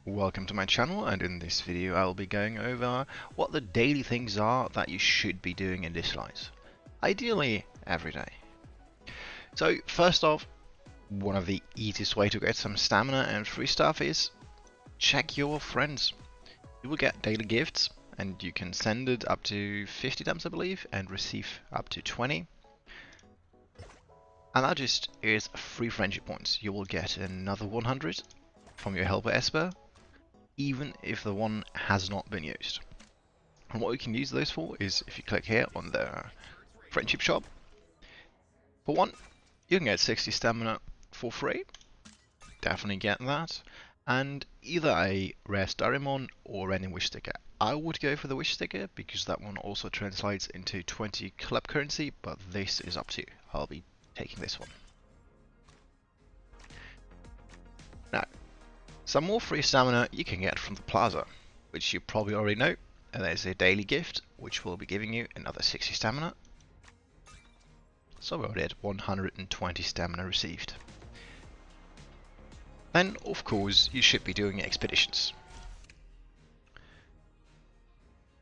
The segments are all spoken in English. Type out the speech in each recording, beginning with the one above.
Welcome to my channel, and in this video I'll be going over what the daily things are that you should be doing in Dislyte. Ideally every day. So first off, one of the easiest way to get some stamina and free stuff is check your friends. You will get daily gifts and you can send it up to 50 times I believe and receive up to 20. And that just is free friendship points. You will get another 100 from your helper Esper, even if the one has not been used. And what you can use those for is if you click here on the friendship shop. For one, you can get 60 stamina for free. Definitely get that. And either a rare Starymon or any wish sticker. I would go for the wish sticker because that one also translates into 20 club currency, but this is up to you. I'll be taking this one. Now, some more free stamina you can get from the plaza, which you probably already know. And there's a daily gift, which will be giving you another 60 stamina. So we're already at 120 stamina received. Then, of course, you should be doing expeditions.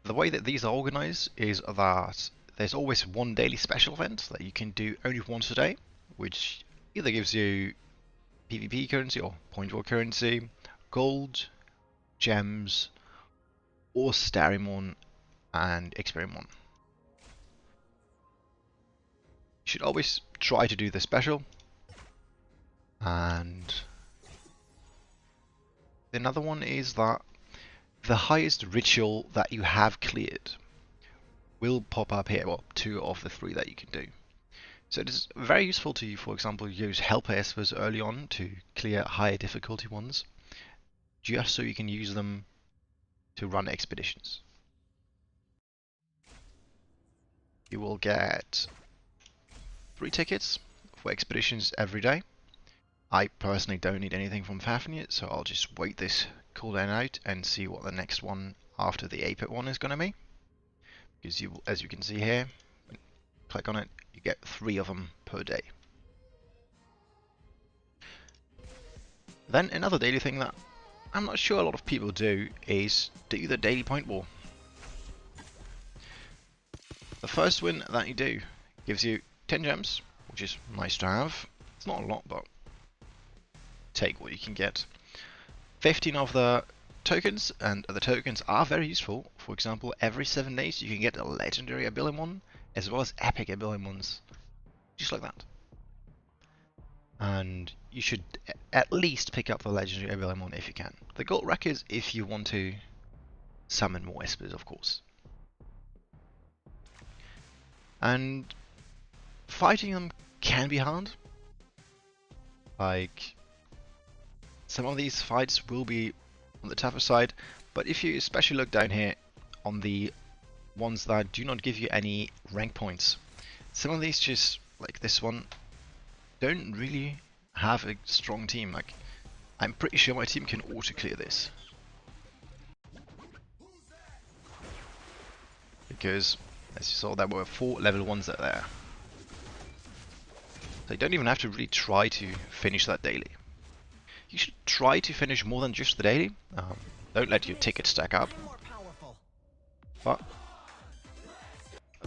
The way that these are organized is that there's always one daily special event that you can do only once a day, which either gives you PvP currency or point war currency, gold, gems, or Starymon and Experimon. You should always try to do the special. And another one is that the highest ritual that you have cleared will pop up here. Well, 2 of the 3 that you can do. So it is very useful to you, for example, use helper espers early on to clear higher difficulty ones, just so you can use them to run expeditions. You will get 3 tickets for expeditions every day. I personally don't need anything from Fafnir, so I'll just wait this cooldown out and see what the next one after the Apit one is going to be. Because you, as you can see here, click on it, you get 3 of them per day. Then another daily thing that I'm not sure a lot of people do is do the daily point wall. The first win that you do gives you 10 gems, which is nice to have. It's not a lot, but take what you can get. 15 of the tokens, and the tokens are very useful. For example, every 7 days you can get a legendary Abilimon as well as epic Abilimons, just like that. And you should at least pick up the legendary Abilimon if you can. The gold rack is if you want to summon more Espers, of course. And fighting them can be hard. Like, some of these fights will be on the tougher side, but if you especially look down here on the ones that do not give you any rank points, some of these, just like this one, don't really have a strong team. Like, I'm pretty sure my team can auto clear this, because as you saw, there were 4 level 1s that are there. So you don't even have to really try to finish that daily. You should try to finish more than just the daily. Don't let your tickets stack up. But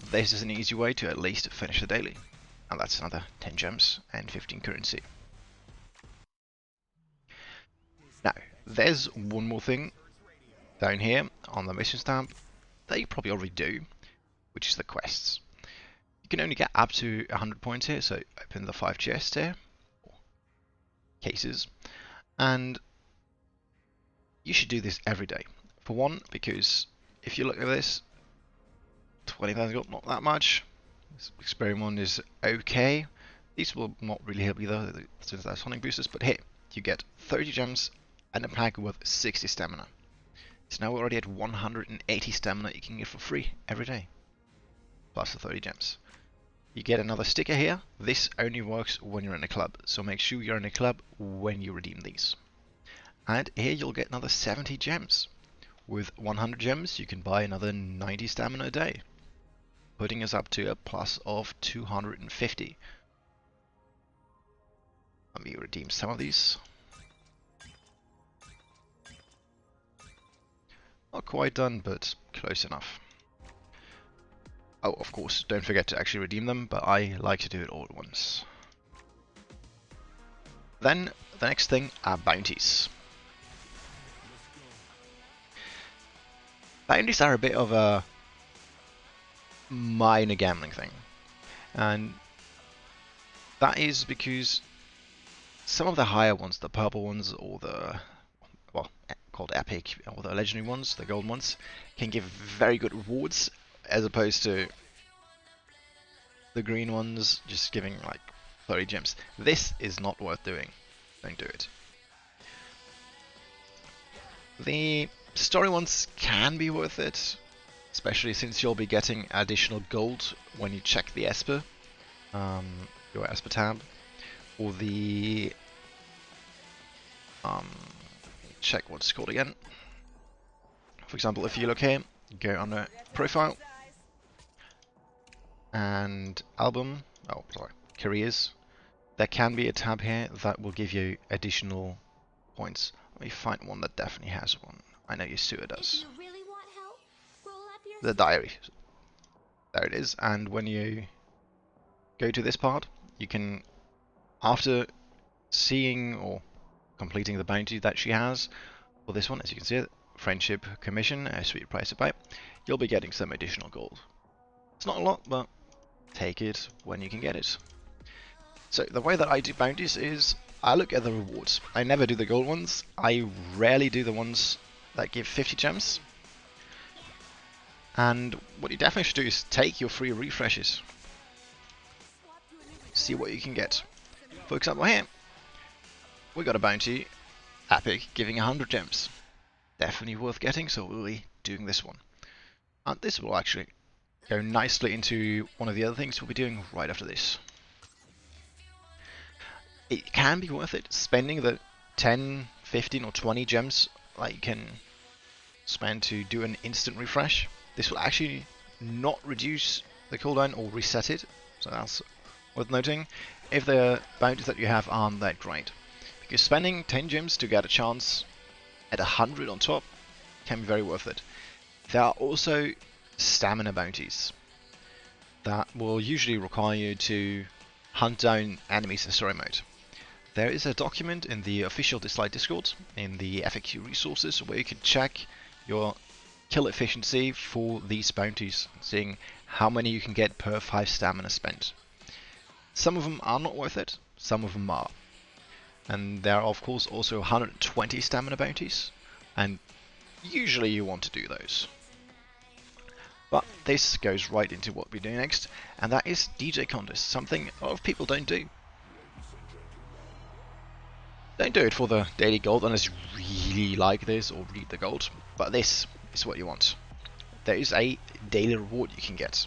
this is an easy way to at least finish the daily. And that's another 10 gems and 15 currency. Now, there's one more thing down here on the mission tab that you probably already do, which is the quests. You can only get up to 100 points here, so open the 5 chests here, or cases, and you should do this every day. For one, because if you look at this, 20,000 gold, not that much. This experiment is okay. These will not really help either, since they're sonic boosters, but here, you get 30 gems and a pack with 60 stamina. So now we're already at 180 stamina you can get for free every day, plus the 30 gems. You get another sticker here. This only works when you're in a club, so make sure you're in a club when you redeem these. And here you'll get another 70 gems. With 100 gems you can buy another 90 stamina a day, putting us up to a plus of 250. Let me redeem some of these. Not quite done, but close enough. Oh, of course, don't forget to actually redeem them, but I like to do it all at once. Then, the next thing are bounties. Bounties are a bit of a minor gambling thing. And that is because some of the higher ones, the purple ones, or the, well, called epic, or the legendary ones, the gold ones, can give very good rewards, as opposed to the green ones just giving like 30 gems. This is not worth doing. Don't do it. The story ones can be worth it, especially since you'll be getting additional gold when you check the Esper, your Esper tab, or the check what it's called again. For example, if you look here, go under profile and album, oh sorry, careers. There can be a tab here that will give you additional points. Let me find one that definitely has one. I know Yasuo does. Really help, the diary. There it is. And when you go to this part, you can, after seeing or completing the bounty that she has for this one, as you can see, friendship commission, a sweet price to pay, you'll be getting some additional gold. It's not a lot, but take it when you can get it. So the way that I do bounties is I look at the rewards. I never do the gold ones. I rarely do the ones that give 50 gems. And what you definitely should do is take your free refreshes. See what you can get. For example here, we got a bounty, epic, giving 100 gems. Definitely worth getting, so we'll be doing this one. And this will actually go nicely into one of the other things we'll be doing right after this. It can be worth it spending the 10, 15 or 20 gems that you can spend to do an instant refresh. This will actually not reduce the cooldown or reset it, so that's worth noting, if the bounties that you have aren't that great. Because spending 10 gems to get a chance at 100 on top can be very worth it. There are also stamina bounties that will usually require you to hunt down enemies in story mode. There is a document in the official Dislyte Discord, in the FAQ resources, where you can check your kill efficiency for these bounties, seeing how many you can get per 5 stamina spent. Some of them are not worth it, some of them are. And there are of course also 120 stamina bounties, and usually you want to do those. But this goes right into what we're doing next, and that is DJ contests, something a lot of people don't do. Don't do it for the daily gold unless you really like this or read the gold, but this is what you want. There is a daily reward you can get,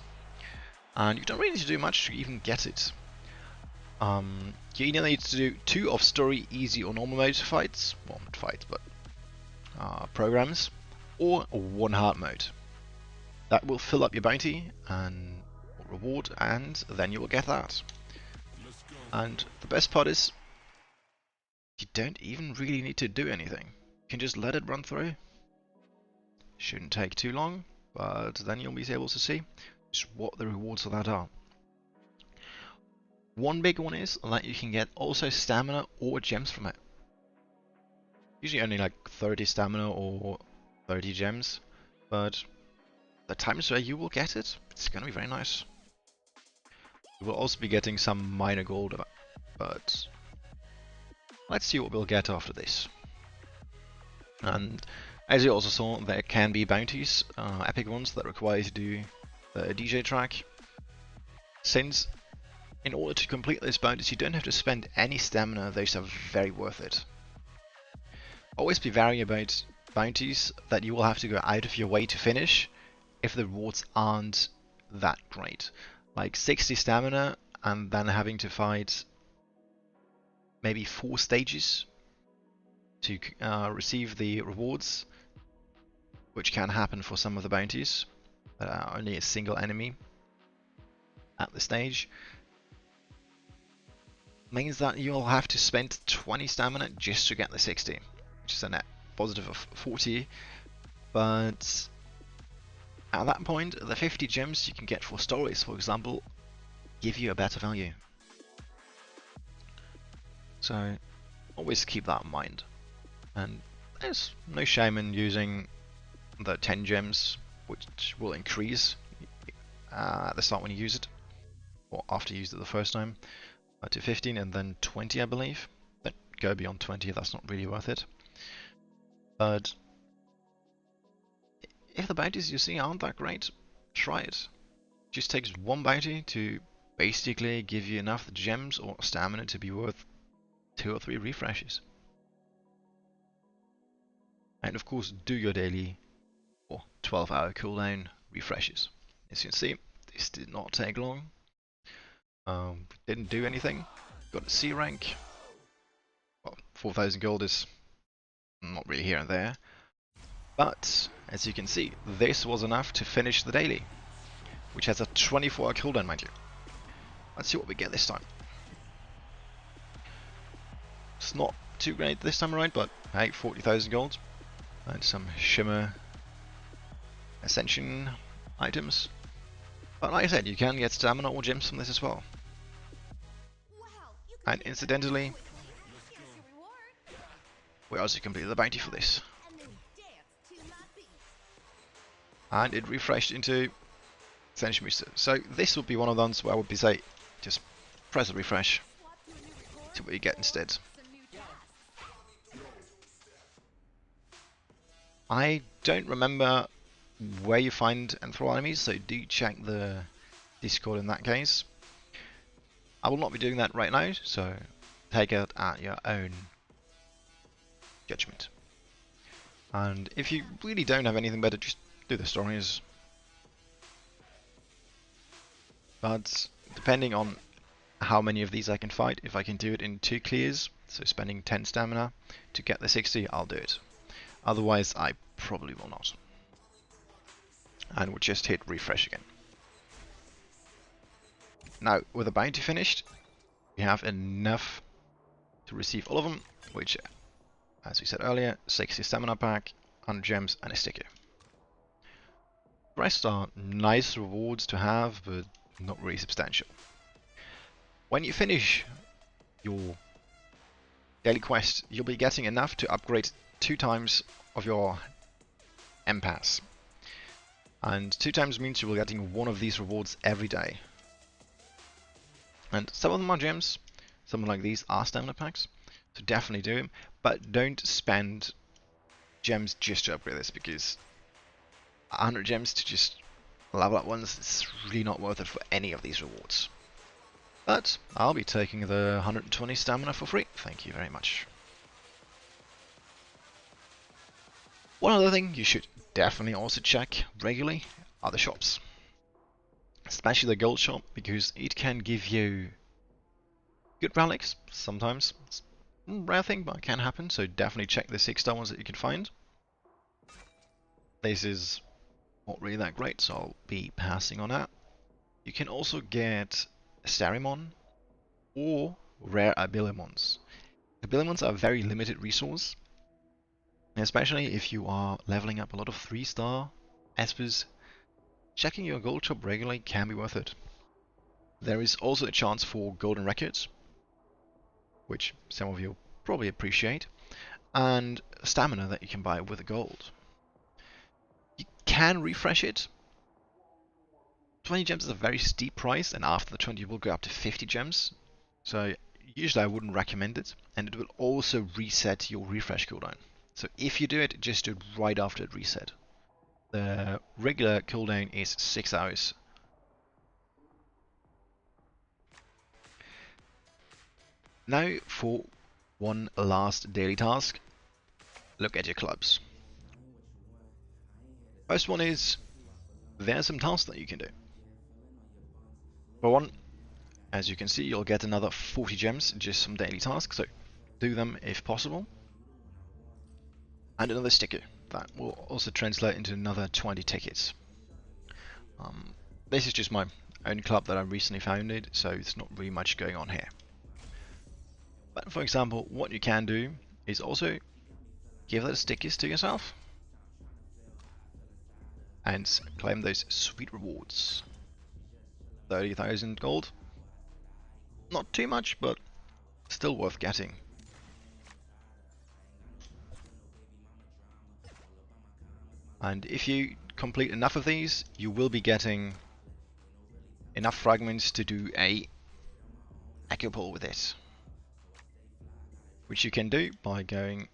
and you don't really need to do much to even get it. You either need to do 2 of story, easy or normal mode fights, well not fights but programs, or 1 hard mode. That will fill up your bounty and reward, and then you will get that. And the best part is, you don't even really need to do anything. You can just let it run through. Shouldn't take too long, but then you'll be able to see just what the rewards for that are. One big one is that you can get also stamina or gems from it. Usually only like 30 stamina or 30 gems, but the times where you will get it, it's gonna be very nice. You will also be getting some minor gold, but let's see what we'll get after this. And as you also saw, there can be bounties, epic ones, that require you to do the DJ track. Since in order to complete those bounties you don't have to spend any stamina, those are very worth it. Always be wary about bounties that you will have to go out of your way to finish if the rewards aren't that great. Like 60 stamina and then having to fight maybe 4 stages to receive the rewards, which can happen for some of the bounties that are only a single enemy at the stage, means that you'll have to spend 20 stamina just to get the 60, which is a net positive of 40, But at that point, the 50 gems you can get for stories, for example, give you a better value. So always keep that in mind. And there's no shame in using the 10 gems, which will increase at the start when you use it, or after you used it the first time, to 15 and then 20, I believe. Don't go beyond 20, that's not really worth it. But if the bounties you see aren't that great, try it. It just takes one bounty to basically give you enough gems or stamina to be worth 2 or 3 refreshes. And of course, do your daily or 12-hour cooldown refreshes. As you can see, this did not take long. Didn't do anything. Got a C rank. Well, 4,000 gold is not really here and there. But, as you can see, this was enough to finish the daily, which has a 24-hour cooldown, mind you. Let's see what we get this time. It's not too great this time around, but hey, 40,000 gold. And some shimmer ascension items. But like I said, you can get stamina or gems from this as well. And incidentally, we also completed the bounty for this. And it refreshed into Ascension Booster. So this would be one of those where I would be say, just press a refresh, see what you get instead. I don't remember where you find enthrall enemies, so do check the Discord in that case. I will not be doing that right now, so take it at your own judgment. And if you really don't have anything better, just do the stories. But depending on how many of these I can fight, if I can do it in 2 clears, so spending 10 stamina to get the 60, I'll do it. Otherwise, I probably will not. And we'll just hit refresh again. Now, with the bounty finished, we have enough to receive all of them, which, as we said earlier, 60 stamina pack, 100 gems, and a sticker. The rest are nice rewards to have, but not really substantial. When you finish your daily quest, you'll be getting enough to upgrade 2 times of your M-Pass. And 2 times means you will be getting one of these rewards every day. And some of them are gems, some like these are stamina packs, so definitely do them, but don't spend gems just to upgrade this, because 100 gems to just level up once, it's really not worth it for any of these rewards. But I'll be taking the 120 stamina for free, thank you very much. One other thing you should definitely also check regularly are the shops. Especially the gold shop, because it can give you good relics sometimes. It's a rare thing, but it can happen, so definitely check the 6-star ones that you can find. This is not really that great, so I'll be passing on that. You can also get Sterimon or rare Abilimons. Abilimons are a very limited resource, especially if you are leveling up a lot of 3-star espers. Checking your gold shop regularly can be worth it. There is also a chance for golden records, which some of you probably appreciate, and stamina that you can buy with the gold. You can refresh it. 20 gems is a very steep price, and after the 20 you will go up to 50 gems. So usually I wouldn't recommend it, and it will also reset your refresh cooldown. So if you do it, just do it right after it reset. The regular cooldown is 6 hours. Now for one last daily task, look at your clubs. First one is, there are some tasks that you can do. For one, as you can see, you'll get another 40 gems, just some daily tasks, so do them if possible. And another sticker, that will also translate into another 20 tickets. This is just my own club that I recently founded, so there's not really much going on here. But for example, what you can do is also give those stickers to yourself. and claim those sweet rewards. 30,000 gold. Not too much, but still worth getting. And if you complete enough of these, you will be getting enough fragments to do a echo pull with it, which you can do by going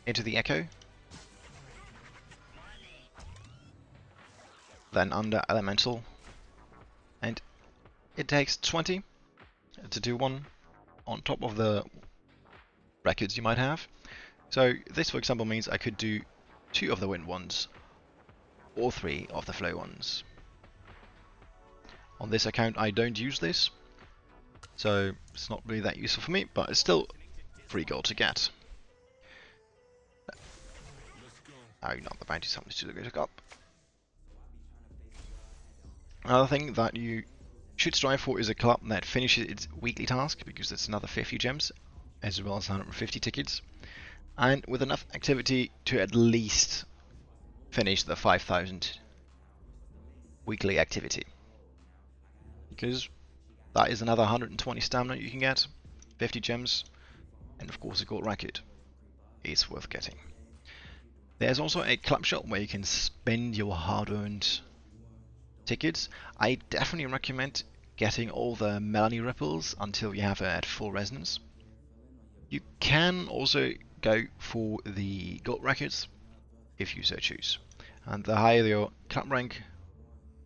into the echo, then under elemental, and it takes 20 to do one on top of the records you might have. So this, for example, means I could do 2 of the wind ones or 3 of the flow ones. On this account I don't use this, so it's not really that useful for me, but it's still free gold to get. Oh, not the bounty, something to look up. Another thing that you should strive for is a club that finishes its weekly task, because that's another 50 gems, as well as 150 tickets, and with enough activity to at least finish the 5,000 weekly activity, because that is another 120 stamina you can get, 50 gems, and of course a gold record is worth getting. There's also a club shop where you can spend your hard-earned tickets. I definitely recommend getting all the Melanie ripples until you have it at full resonance. You can also go for the gold records if you so choose, and the higher your club rank,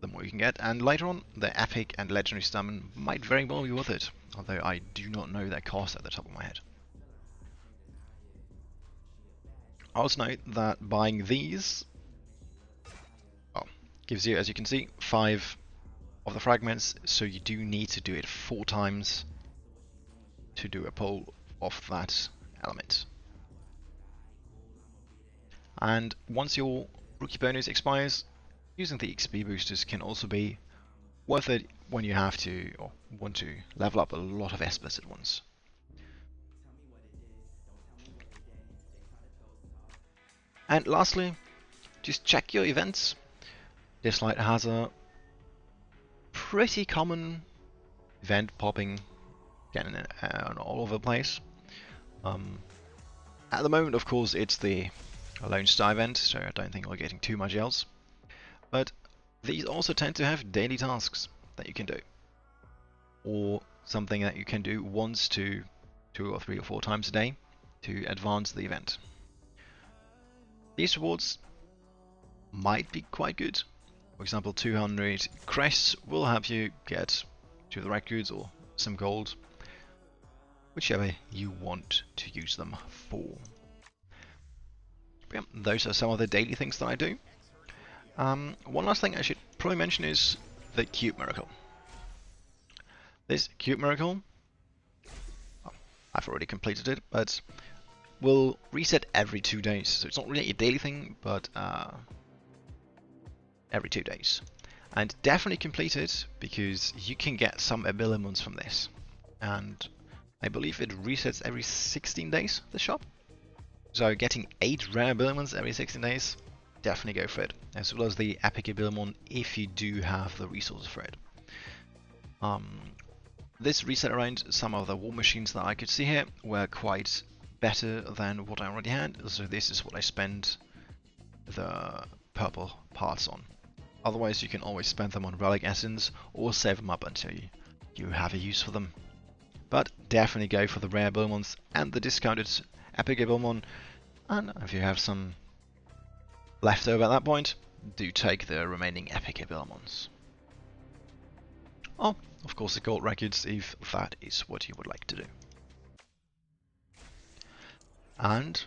the more you can get, and later on the epic and legendary stamina might very well be worth it, although I do not know their cost at the top of my head. Also note that buying these, well, gives you, as you can see, 5 of the fragments, so you do need to do it 4 times to do a pull of that element. And once your rookie bonus expires, using the XP boosters can also be worth it when you have to or want to level up a lot of espers at once. And lastly, just check your events. Dislyte has a pretty common event popping getting all over the place. At the moment, of course, it's the Lone Star event, so I don't think we're getting too much else. But these also tend to have daily tasks that you can do, or something that you can do once to 2 or 3 or 4 times a day to advance the event. These rewards might be quite good. For example, 200 crests will help you get to the records or some gold, whichever you want to use them for. But yeah, those are some of the daily things that I do. One last thing I should probably mention is the Cube Miracle. This Cube Miracle, well, I've already completed it, but will reset every 2 days. So it's not really a daily thing, but every 2 days. And definitely complete it, because you can get some abiliments from this. And I believe it resets every 16 days, the shop. So getting 8 rare abiliments every 16 days, definitely go for it. As well as the epic abilimon if you do have the resources for it. This reset around some of the war machines that I could see here were quite better than what I already had, so this is what I spent the purple parts on. Otherwise you can always spend them on relic essence or save them up until you have a use for them. But definitely go for the rare abilimons and the discounted epic abilimon, and if you have some left over at that point, do take the remaining epic abilimons. Oh, of course the gold records if that is what you would like to do. And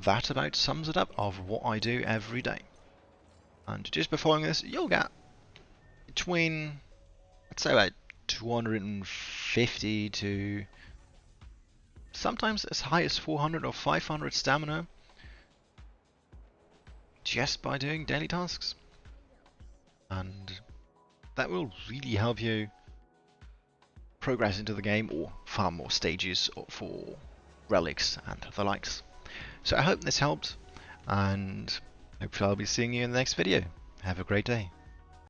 that about sums it up of what I do every day. And just before this, you'll get between, let's say, about 250 to sometimes as high as 400 or 500 stamina just by doing daily tasks. And that will really help you progress into the game or farm more stages for relics and the likes. So I hope this helped, and hopefully I'll be seeing you in the next video. Have a great day.